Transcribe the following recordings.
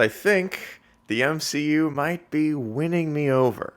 I think the MCU might be winning me over.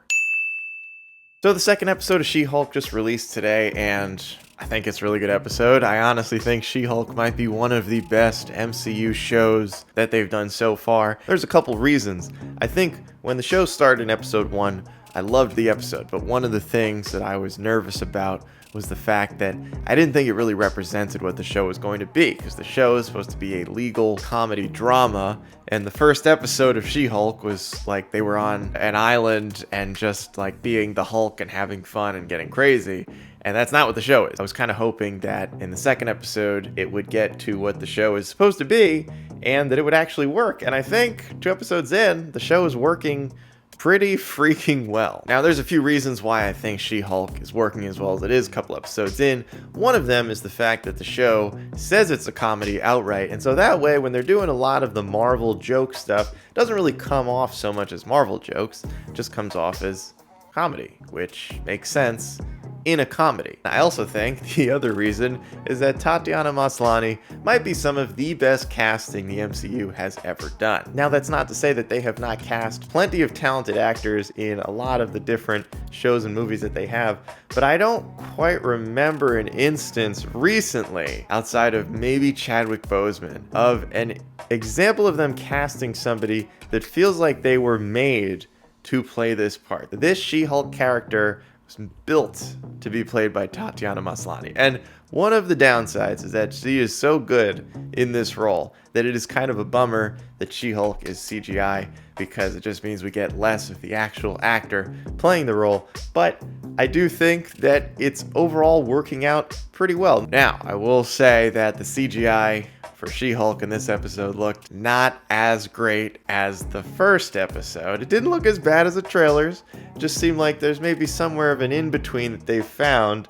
So the second episode of She-Hulk just released today, and I think it's a really good episode. I honestly think She-Hulk might be one of the best MCU shows that they've done so far. There's a couple reasons. I think when the show started in episode 1, I loved the episode, but one of the things that I was nervous about was the fact that I didn't think it really represented what the show was going to be, because the show is supposed to be a legal comedy drama, and the first episode of She-Hulk was like they were on an island and just like being the Hulk and having fun and getting crazy. And that's not what the show is. I was kind of hoping that in the second episode, it would get to what the show is supposed to be and that it would actually work. And I think 2 episodes in, the show is working pretty freaking well. Now, there's a few reasons why I think She-Hulk is working as well as it is a couple episodes in. One of them is the fact that the show says it's a comedy outright, and so that way, when they're doing a lot of the Marvel joke stuff, it doesn't really come off so much as Marvel jokes, it just comes off as comedy, which makes sense in a comedy. I also think the other reason is that Tatiana Maslany might be some of the best casting the MCU has ever done. Now, that's not to say that they have not cast plenty of talented actors in a lot of the different shows and movies that they have, but I don't quite remember an instance recently, outside of maybe Chadwick Boseman, of an example of them casting somebody that feels like they were made to play this part. This She-Hulk character was built to be played by Tatiana Maslany. And one of the downsides is that she is so good in this role that it is kind of a bummer that She-Hulk is CGI, because it just means we get less of the actual actor playing the role. But I do think that it's overall working out pretty well. Now, I will say that the CGI for She-Hulk in this episode looked not as great as the first episode. It didn't look as bad as the trailers. It just seemed like there's maybe somewhere of an in-between that they've found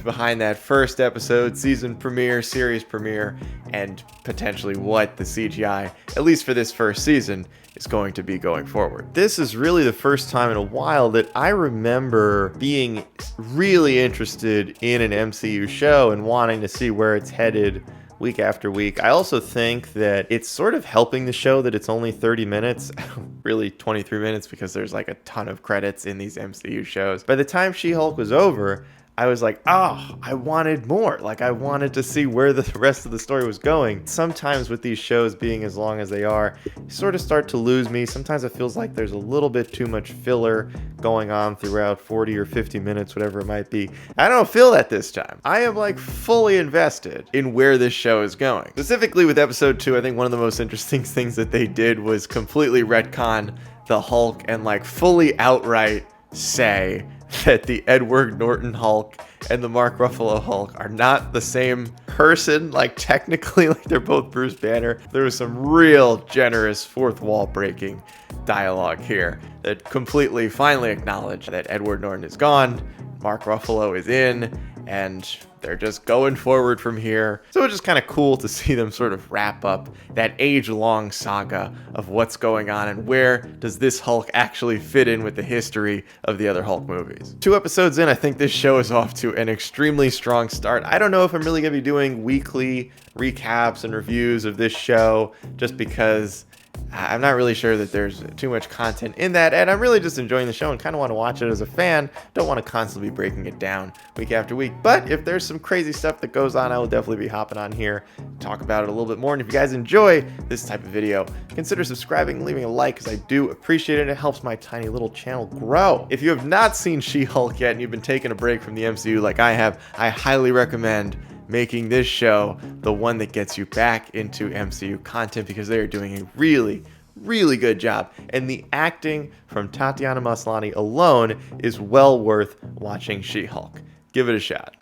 behind that first episode, season premiere, series premiere, and potentially what the CGI, at least for this first season, is going to be going forward. This is really the first time in a while that I remember being really interested in an MCU show and wanting to see where it's headed week after week. I also think that it's sort of helping the show that it's only 30 minutes, really 23 minutes, because there's like a ton of credits in these MCU shows. By the time She-Hulk was over, I was like, oh, I wanted more. Like, I wanted to see where the rest of the story was going. Sometimes with these shows being as long as they are, you sort of start to lose me. Sometimes it feels like there's a little bit too much filler going on throughout 40 or 50 minutes, whatever it might be. I don't feel that this time. I am like fully invested in where this show is going. Specifically with episode 2, I think one of the most interesting things that they did was completely retcon the Hulk and like fully outright say that the Edward Norton Hulk and the Mark Ruffalo Hulk are not the same person. Like, technically, like, they're both Bruce Banner. There was some real generous fourth wall breaking dialogue here that completely finally acknowledged that Edward Norton is gone, Mark Ruffalo is in, and they're just going forward from here. So it's just kind of cool to see them sort of wrap up that age-long saga of what's going on and where does this Hulk actually fit in with the history of the other Hulk movies. 2 episodes in, I think this show is off to an extremely strong start. I don't know if I'm really going to be doing weekly recaps and reviews of this show, just because I'm not really sure that there's too much content in that, and I'm really just enjoying the show and kind of want to watch it as a fan. Don't want to constantly be breaking it down week after week, but if there's some crazy stuff that goes on, I will definitely be hopping on here, talk about it a little bit more. And if you guys enjoy this type of video, consider subscribing and leaving a like, because I do appreciate it. It helps my tiny little channel grow. If you have not seen She-Hulk yet and you've been taking a break from the MCU like I have, I highly recommend making this show the one that gets you back into MCU content, because they are doing a really good job, and the acting from Tatiana Maslany alone is well worth watching She-Hulk. Give it a shot.